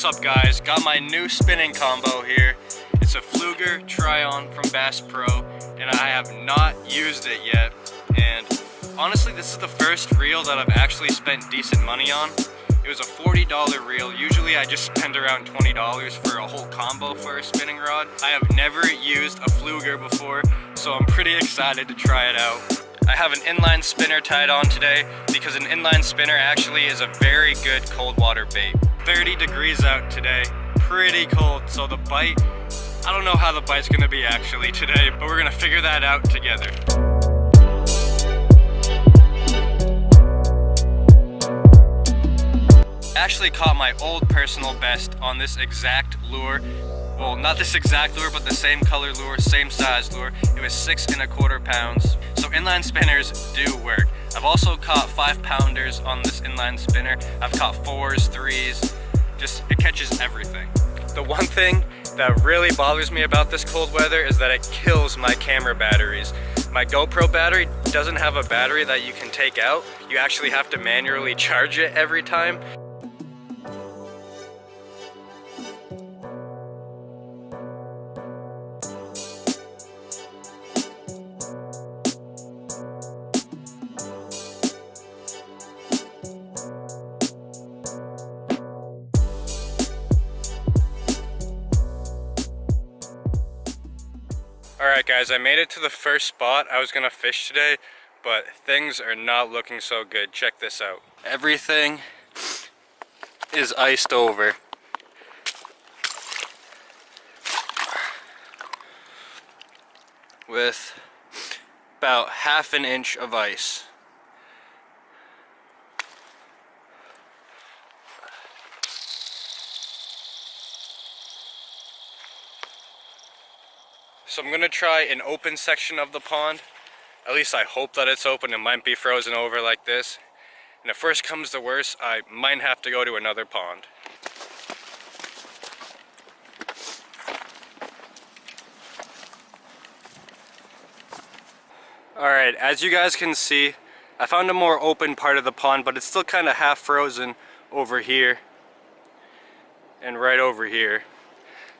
What's up guys, got my new spinning combo here. It's a Fluger Try-On from Bass Pro and I have not used it yet, and honestly this is the first reel that I've actually spent decent money on. It was a $40 reel. Usually I just spend around $20 for a whole combo for a spinning rod. I have never used a Fluger before, so I'm pretty excited to try it out. I have an inline spinner tied on today because an inline spinner actually is a very good cold water bait. 30 degrees out today, pretty cold, so the bite, I don't know how the bite's gonna be actually today, but we're gonna figure that out together. I actually caught my old personal best on this exact lure. Well, not this exact lure, but the same color lure, same size lure. It was 6 1/4 pounds. So inline spinners do work. I've also caught 5-pounders on this inline spinner. I've caught 4s, 3s, just it catches everything. The one thing that really bothers me about this cold weather is that it kills my camera batteries. My GoPro battery doesn't have a battery that you can take out. You actually have to manually charge it every time. Alright guys, I made it to the first spot I was gonna fish today, but things are not looking so good. Check this out. Everything is iced over. With about 1/2 inch of ice. So I'm gonna try an open section of the pond. At least I hope that it's open. It might be frozen over like this. And if worst comes to worst, I might have to go to another pond. Alright, as you guys can see, I found a more open part of the pond, but it's still kind of half frozen over here and right over here.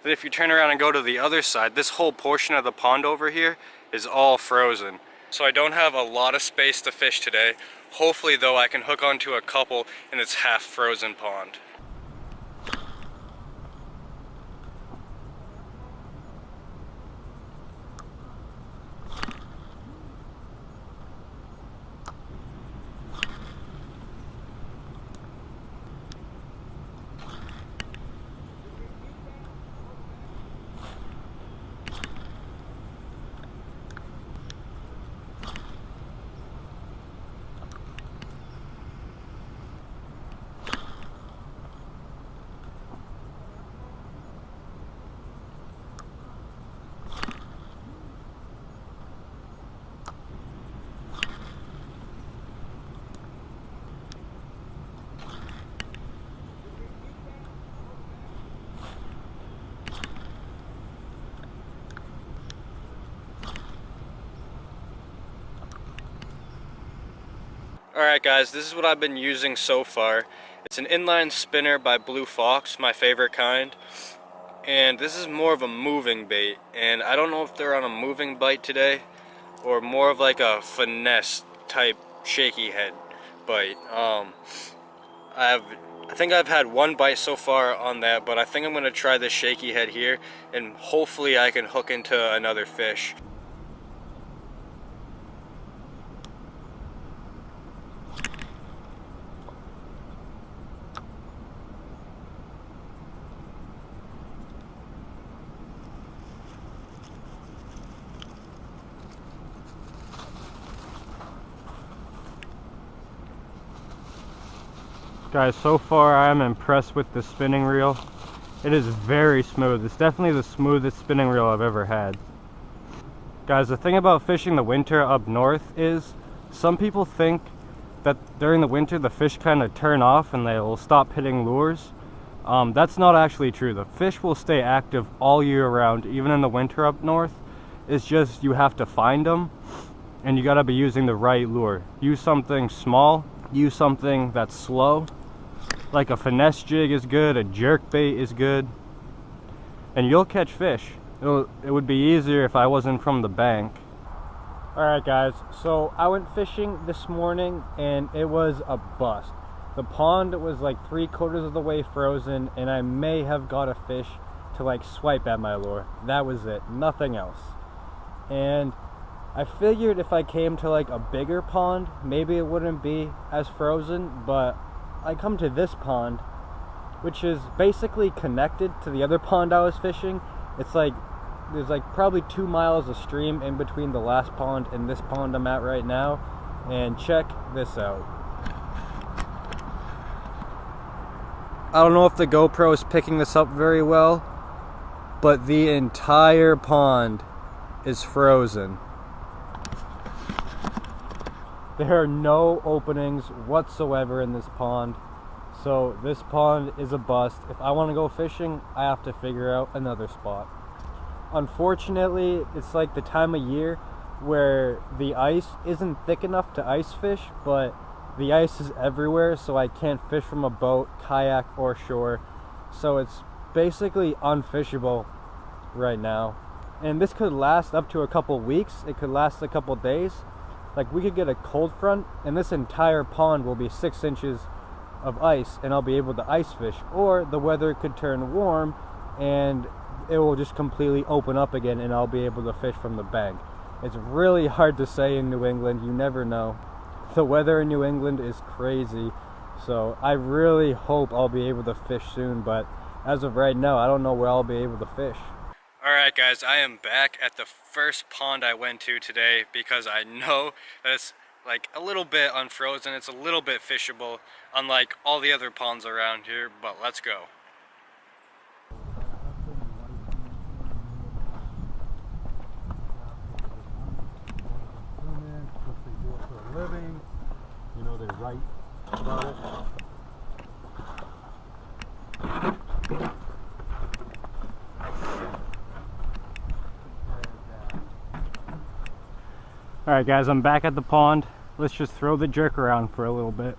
Then if you turn around and go to the other side, this whole portion of the pond over here is all frozen. So I don't have a lot of space to fish today. Hopefully though I can hook onto a couple in this half frozen pond. Alright guys, this is what I've been using so far. It's an inline spinner by Blue Fox, my favorite kind. And this is more of a moving bait. And I don't know if they're on a moving bite today or more of like a finesse type shaky head bite. I think I've had one bite so far on that, but I think I'm going to try this shaky head here and hopefully I can hook into another fish. Guys, so far I am impressed with the spinning reel. It is very smooth. It's definitely the smoothest spinning reel I've ever had. Guys, the thing about fishing the winter up north is some people think that during the winter the fish kind of turn off and they will stop hitting lures. That's not actually true. The fish will stay active all year round, even in the winter up north. It's just you have to find them and you gotta be using the right lure. Use something small, use something that's slow. Like a finesse jig is good, a jerk bait is good, and you'll catch fish. It would be easier if I wasn't from the bank. Alright guys, so I went fishing this morning and it was a bust. The pond was like 3/4 of the way frozen, and I may have got a fish to like swipe at my lure. That was it, nothing else. And I figured if I came to like a bigger pond, maybe it wouldn't be as frozen, but I come to this pond, which is basically connected to the other pond I was fishing. It's like, there's like probably 2 miles of stream in between the last pond and this pond I'm at right now. And check this out. I don't know if the GoPro is picking this up very well, but the entire pond is frozen. There are no openings whatsoever in this pond, so this pond is a bust. If I want to go fishing, I have to figure out another spot. Unfortunately, it's like the time of year where the ice isn't thick enough to ice fish, but the ice is everywhere, so I can't fish from a boat, kayak, or shore. So it's basically unfishable right now. And this could last up to a couple weeks. It could last a couple days. Like, we could get a cold front and this entire pond will be 6 inches of ice and I'll be able to ice fish. Or the weather could turn warm and it will just completely open up again and I'll be able to fish from the bank. It's really hard to say in New England, you never know. The weather in New England is crazy, so I really hope I'll be able to fish soon, but as of right now, I don't know where I'll be able to fish. Alright guys, I am back at the first pond I went to today because I know that it's like a little bit unfrozen, it's a little bit fishable, unlike all the other ponds around here, but let's go. Living, you know, they write about it. Alright guys, I'm back at the pond. Let's just throw the jerk around for a little bit.